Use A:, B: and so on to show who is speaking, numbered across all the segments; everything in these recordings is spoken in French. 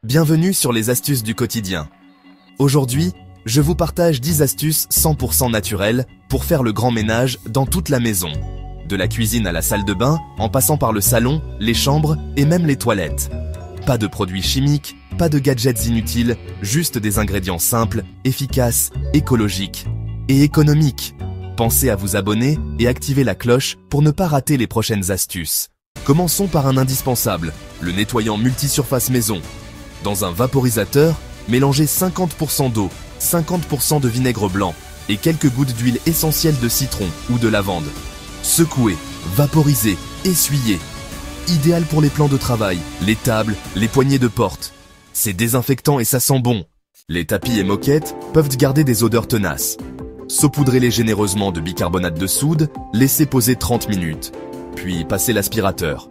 A: Bienvenue sur les astuces du quotidien. Aujourd'hui, je vous partage 10 astuces 100% naturelles pour faire le grand ménage dans toute la maison. De la cuisine à la salle de bain, en passant par le salon, les chambres et même les toilettes. Pas de produits chimiques, pas de gadgets inutiles, juste des ingrédients simples, efficaces, écologiques et économiques. Pensez à vous abonner et activer la cloche pour ne pas rater les prochaines astuces. Commençons par un indispensable, le nettoyant multisurface maison. Dans un vaporisateur, mélangez 50% d'eau, 50% de vinaigre blanc et quelques gouttes d'huile essentielle de citron ou de lavande. Secouez, vaporisez, essuyez. Idéal pour les plans de travail, les tables, les poignées de porte. C'est désinfectant et ça sent bon. Les tapis et moquettes peuvent garder des odeurs tenaces. Saupoudrez-les généreusement de bicarbonate de soude, laissez poser 30 minutes. Puis passez l'aspirateur.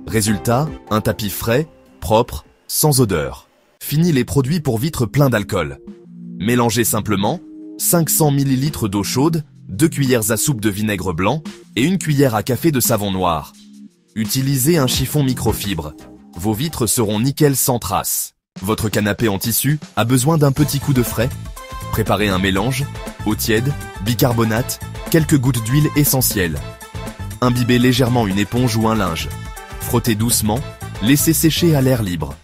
A: Résultat, un tapis frais, propre, sans odeur. Fini les produits pour vitres pleins d'alcool. Mélangez simplement 500 ml d'eau chaude, 2 cuillères à soupe de vinaigre blanc et 1 cuillère à café de savon noir. Utilisez un chiffon microfibre. Vos vitres seront nickel sans trace. Votre canapé en tissu a besoin d'un petit coup de frais. Préparez un mélange, eau tiède, bicarbonate, quelques gouttes d'huile essentielle. Imbibez légèrement une éponge ou un linge. Frottez doucement, laissez sécher à l'air libre.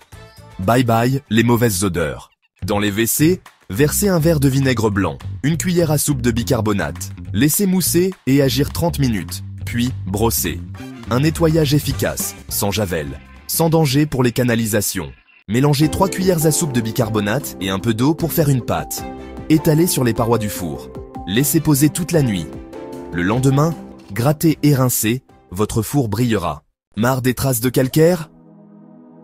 A: Bye bye les mauvaises odeurs. Dans les WC, versez un verre de vinaigre blanc, 1 cuillère à soupe de bicarbonate. Laissez mousser et agir 30 minutes, puis brossez. Un nettoyage efficace, sans javel, sans danger pour les canalisations. Mélangez 3 cuillères à soupe de bicarbonate et un peu d'eau pour faire une pâte. Étalez sur les parois du four. Laissez poser toute la nuit. Le lendemain, grattez et rincez, votre four brillera. Marre des traces de calcaire?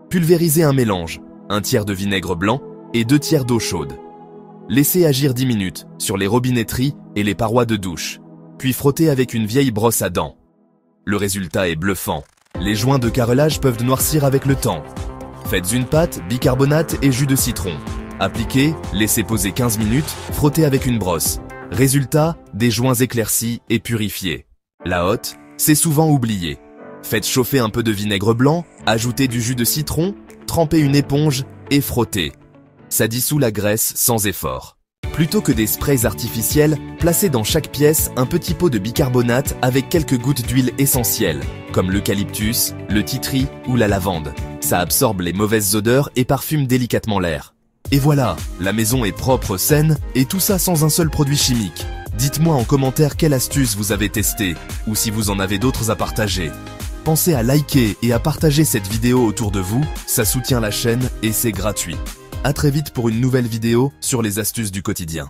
A: Pulvérisez un mélange, 1 tiers de vinaigre blanc et 2 tiers d'eau chaude. Laissez agir 10 minutes sur les robinetteries et les parois de douche, puis frottez avec une vieille brosse à dents. Le résultat est bluffant. Les joints de carrelage peuvent noircir avec le temps. Faites une pâte, bicarbonate et jus de citron. Appliquez, laissez poser 15 minutes, frottez avec une brosse. Résultat, des joints éclaircis et purifiés. La hotte, c'est souvent oublié. Faites chauffer un peu de vinaigre blanc, ajoutez du jus de citron, trempez une éponge et frottez. Ça dissout la graisse sans effort. Plutôt que des sprays artificiels, placez dans chaque pièce un petit pot de bicarbonate avec quelques gouttes d'huile essentielle, comme l'eucalyptus, le titri ou la lavande. Ça absorbe les mauvaises odeurs et parfume délicatement l'air. Et voilà, la maison est propre, saine, et tout ça sans un seul produit chimique. Dites-moi en commentaire quelle astuce vous avez testée, ou si vous en avez d'autres à partager. Pensez à liker et à partager cette vidéo autour de vous, ça soutient la chaîne et c'est gratuit. À très vite pour une nouvelle vidéo sur les astuces du quotidien.